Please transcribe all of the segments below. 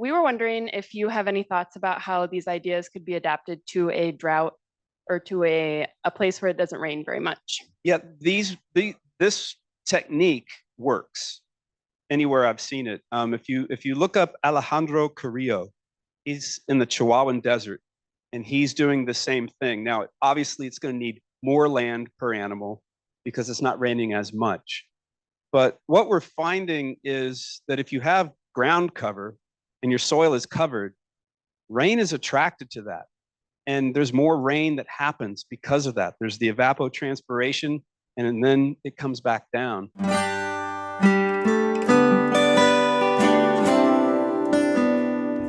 we were wondering if you have any thoughts about how these ideas could be adapted to a drought or to a place where it doesn't rain very much. Yeah, this technique works anywhere I've seen it. If you look up Alejandro Carrillo, he's in the Chihuahuan desert, and he's doing the same thing. Now, obviously, it's going to need more land per animal because it's not raining as much. But what we're finding is that if you have ground cover and your soil is covered, rain is attracted to that. And there's more rain that happens because of that. There's the evapotranspiration, and then it comes back down.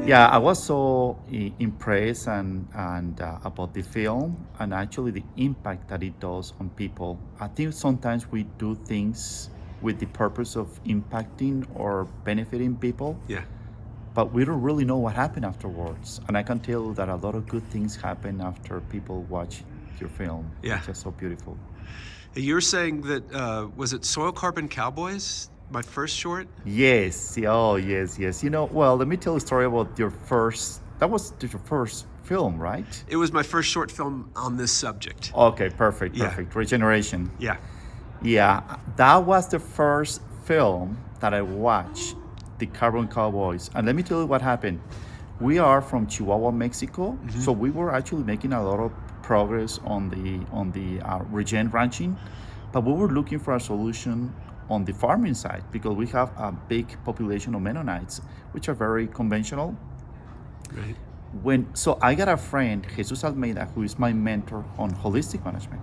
Yeah, I was so impressed and about the film and actually the impact that it does on people. I think sometimes we do things with the purpose of impacting or benefiting people. Yeah. But we don't really know what happened afterwards. And I can tell you that a lot of good things happen after people watch your film. Yeah. It's just so beautiful. You're saying that, was it Soil Carbon Cowboys, my first short? Yes. Oh, yes. Well, let me tell a story about that was your first film, right? It was my first short film on this subject. Okay, perfect. Yeah. Regeneration. Yeah. Yeah, that was the first film that I watched, the Carbon Cowboys. And let me tell you what happened. We are from Chihuahua, Mexico, so we were actually making a lot of progress on the regen ranching, but we were looking for a solution on the farming side because we have a big population of Mennonites, which are very conventional. Right. So I got a friend, Jesus Almeida, who is my mentor on holistic management.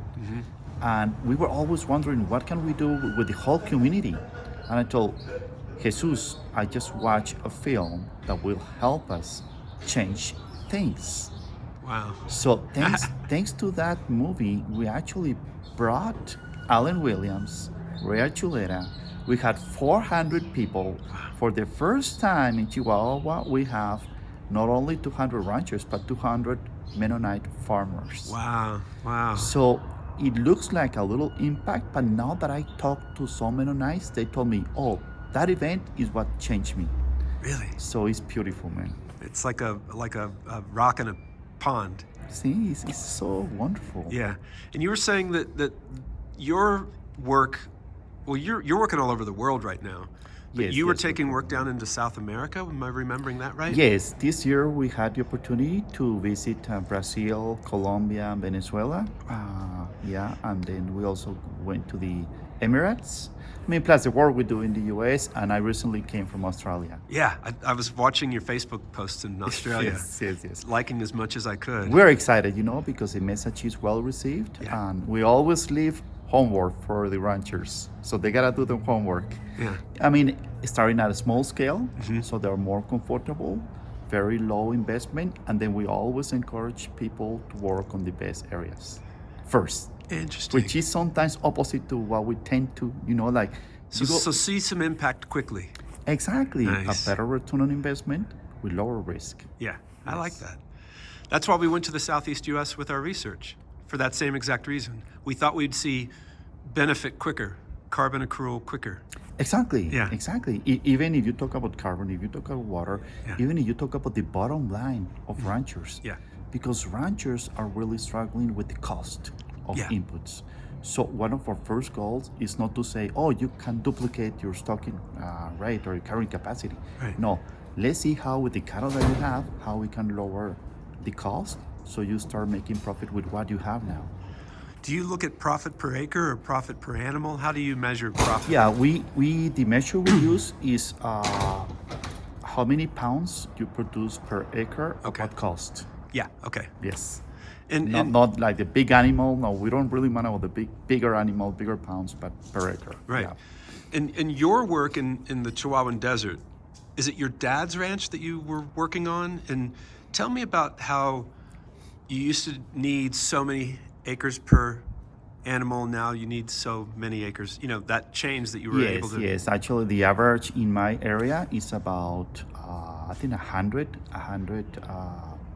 And we were always wondering, what can we do with the whole community? And I told Jesus, I just watched a film that will help us change things. Wow. So thanks to that movie, we actually brought Alan Williams, Ray Archuleta. We had 400 people. For the first time in Chihuahua, we have not only 200 ranchers, but 200 Mennonite farmers. Wow. So it looks like a little impact, but now that I talked to some Mennonites, they told me, oh, that event is what changed me. Really? So it's beautiful, man. It's like a rock in a pond. See, it's so wonderful. Yeah. And you were saying that your work, well, you're working all over the world right now. But you were taking work down into South America. Am I remembering that right? Yes, this year we had the opportunity to visit Brazil, Colombia, and Venezuela. And then we also went to the Emirates. Plus the work we do in the US, and I recently came from Australia. Yeah, I was watching your Facebook posts in Australia. Yes. Liking as much as I could. We're excited, because the message is well received, and we always leave homework for the ranchers, so they gotta do the homework. Yeah. Starting at a small scale, so they're more comfortable, very low investment, and then we always encourage people to work on the best areas first. Interesting. Which is sometimes opposite to what we tend to, So see some impact quickly. Exactly. Nice. A better return on investment with lower risk. Yeah, I like that. That's why we went to the Southeast U.S. with our research, for that same exact reason. We thought we'd see benefit quicker, carbon accrual quicker. Exactly. Yeah. Exactly. Even if you talk about carbon, if you talk about water, even if you talk about the bottom line of ranchers. Yeah. Because ranchers are really struggling with the cost of inputs. So one of our first goals is not to say, oh, you can duplicate your stocking rate or your carrying capacity. Right. No, let's see how with the cattle that you have, how we can lower the cost so you start making profit with what you have now. Do you look at profit per acre or profit per animal? How do you measure profit? Yeah, the measure we use is how many pounds you produce per acre at what cost. Yeah, okay. Yes. And not like the big animal. No, we don't really mind about the bigger animal, bigger pounds, but per acre. Right. Yeah. And your work in the Chihuahuan desert, is it your dad's ranch that you were working on? And tell me about how you used to need so many acres per animal, now you need so many acres. That change that you were able to... Yes. Actually, the average in my area is about, I think, 100,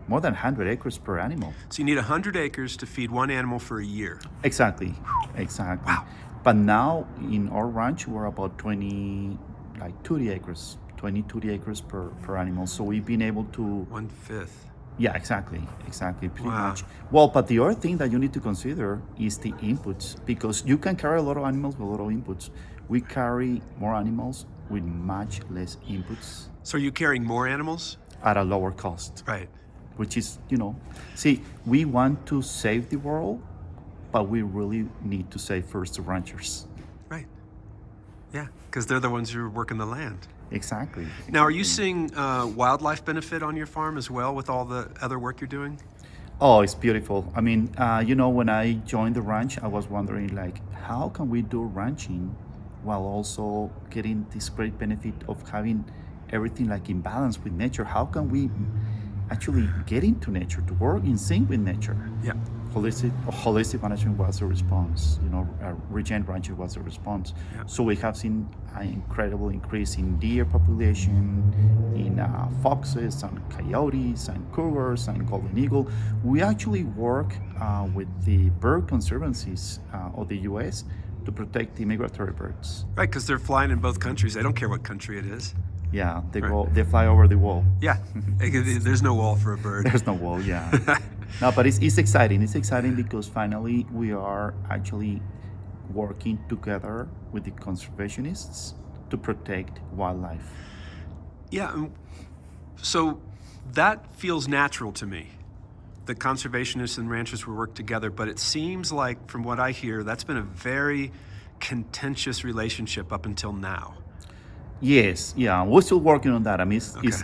more than 100 acres per animal. So you need 100 acres to feed one animal for a year. Exactly. Wow. But now in our ranch, we're about 20 acres 20 acres per animal. So we've been able to 1/5. yeah, exactly, pretty Wow. much. Well, but the other thing that you need to consider is the inputs, because you can carry a lot of animals with a lot of inputs. We carry more animals with much less inputs So are you carrying more animals? at a lower cost, Right. which is, see, we want to save the world, but we really need to save first the ranchers. Right. Yeah, because they're the ones who are working the land. Exactly. Now, are you exactly. seeing wildlife benefit on your farm as well with all the other work you're doing? Oh, it's beautiful. I mean, when I joined the ranch, I was wondering, like, how can we do ranching while also getting this great benefit of having everything like in balance with nature? How can we actually get into nature, to work in sync with nature? Yeah. Holistic management was the response. Regen ranching was the response. Yeah. So we have seen an incredible increase in deer population, in foxes and coyotes and cougars and golden eagle. We actually work with the bird conservancies of the U.S. to protect the migratory birds. Right, because they're flying in both countries. They don't care what country it is. Yeah, they Right. they fly over the wall. Yeah. There's no wall for a bird. There's no wall, yeah. No, but it's exciting. It's exciting because finally we are actually working together with the conservationists to protect wildlife. Yeah. So that feels natural to me. The conservationists and ranchers will work together, but it seems like, from what I hear, that's been a very contentious relationship up until now. Yes, yeah, we're still working on that. I mean,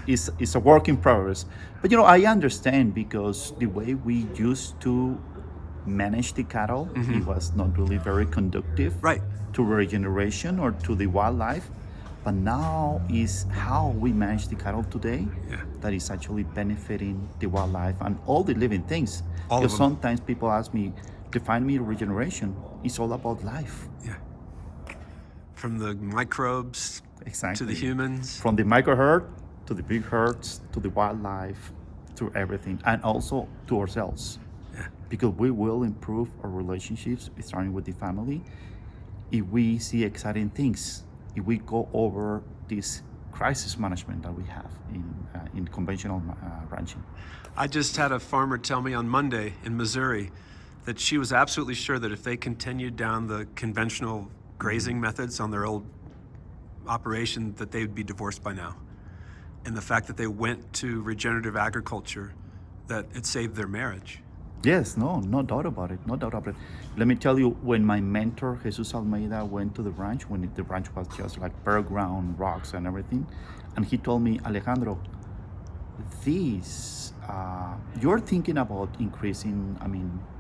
it's a work in progress. But I understand, because the way we used to manage the cattle, it was not really very conducive Right. to regeneration or to the wildlife. But now is how we manage the cattle today Yeah. that is actually benefiting the wildlife and all the living things. All of Because them. sometimes people ask me, define me regeneration. It's all about life. Yeah. From the microbes Exactly. to the humans. From the micro herd to the big herds to the wildlife to everything, and also to ourselves. Yeah. Because we will improve our relationships, starting with the family, if we see exciting things, if we go over this crisis management that we have in conventional ranching. I just had a farmer tell me on Monday in Missouri that she was absolutely sure that if they continued down the conventional grazing methods on their old operation, that they would be divorced by now. And the fact that they went to regenerative agriculture, that it saved their marriage. Yes, no doubt about it, no doubt about it. Let me tell you, when my mentor, Jesus Almeida, went to the ranch, when the ranch was just like bare ground, rocks and everything, and he told me, Alejandro, you're thinking about increasing,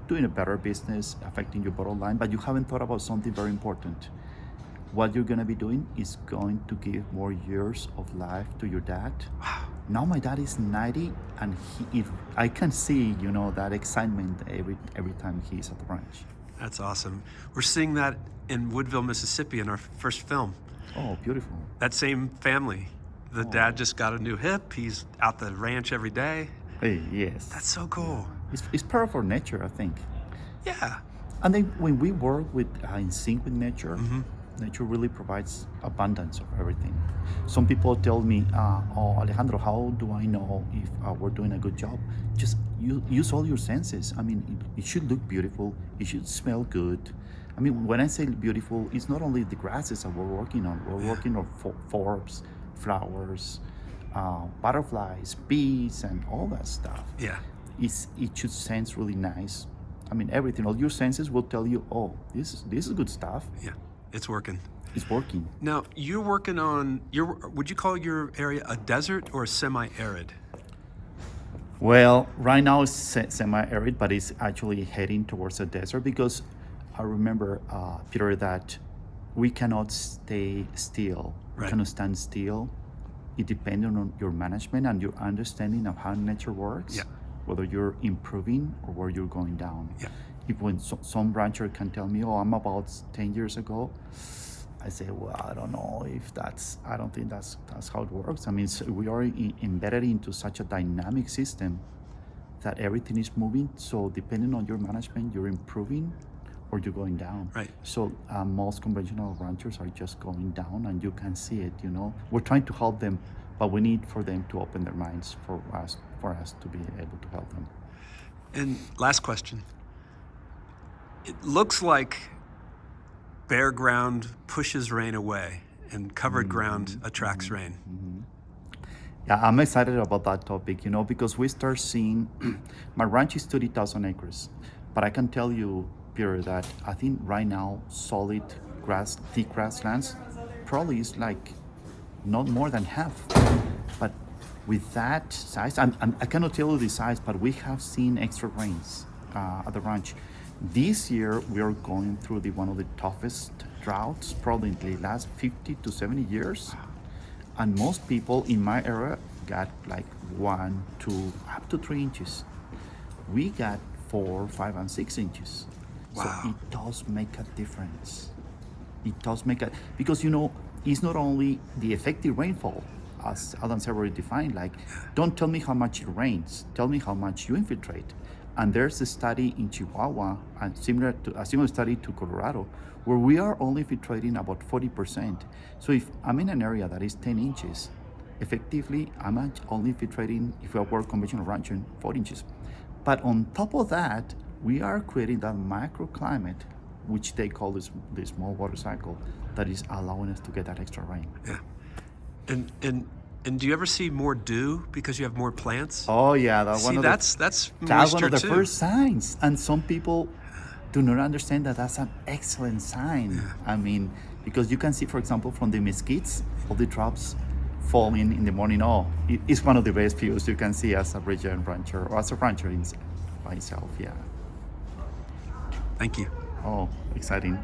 doing a better business, affecting your bottom line, but you haven't thought about something very important. What you're gonna be doing is going to give more years of life to your dad. Wow. Now my dad is 90, and I can see, that excitement every time he's at the ranch. That's awesome. We're seeing that in Woodville, Mississippi in our first film. Oh, beautiful. That same family. The dad just got a new hip. He's out the ranch every day. Hey, yes. That's so cool. It's part of our nature, I think. Yeah. And then when we work in sync with nature, nature really provides abundance of everything. Some people tell me, oh, Alejandro, how do I know if we're doing a good job? Just use all your senses. It should look beautiful. It should smell good. When I say beautiful, it's not only the grasses that we're working on. We're working on forbs, flowers, butterflies, bees, and all that stuff. Yeah. It should sense really nice. Everything. All your senses will tell you, oh, this is good stuff. Yeah. It's working. It's working. Now, you're working on would you call your area a desert or a semi-arid? Well, right now it's semi-arid, but it's actually heading towards a desert, because I remember, Peter, that we cannot stay still. We Right. cannot stand still. It depends on your management and your understanding of how nature works. Yeah. Whether you're improving or where you're going down. Yeah. If when some rancher can tell me, oh, I'm about 10 years ago, I say, well, I don't know if I don't think that's how it works. We are embedded into such a dynamic system that everything is moving. So depending on your management, you're improving or you're going down. Right. So most conventional ranchers are just going down, and you can see it. We're trying to help them, but we need for them to open their minds for us to be able to help them. And last question. It looks like bare ground pushes rain away and covered ground attracts rain. Yeah, I'm excited about that topic, because we start seeing, my ranch is 30,000 acres, but I can tell you, Peter, that I think right now solid thick grasslands probably is like not more than half. But with that size, I cannot tell you the size, but we have seen extra rains at the ranch. This year, we are going through one of the toughest droughts, probably in the last 50 to 70 years. And most people in my area got like 1, 2, up to 3 inches. We got 4, 5, and 6 inches. Wow. So it does make a difference. It does make a, because it's not only the effective rainfall, as Adam's already defined, like, don't tell me how much it rains, tell me how much you infiltrate. And there's a study in Chihuahua, and a similar study to Colorado, where we are only filtrating about 40%. So if I'm in an area that is 10 inches, effectively, I'm only filtrating, if I work conventional ranching, 4 inches. But on top of that, we are creating that microclimate, which they call the small water cycle, that is allowing us to get that extra rain. Yeah. And do you ever see more dew because you have more plants? Oh yeah, that's that's moisture one of the too. first signs. And some people do not understand that that's an excellent sign. Yeah. I mean, because you can see, for example, from the mesquites, all the drops falling in the morning. It's one of the best views you can see as a region rancher or as a rancher by itself. Yeah. Thank you. Oh, exciting.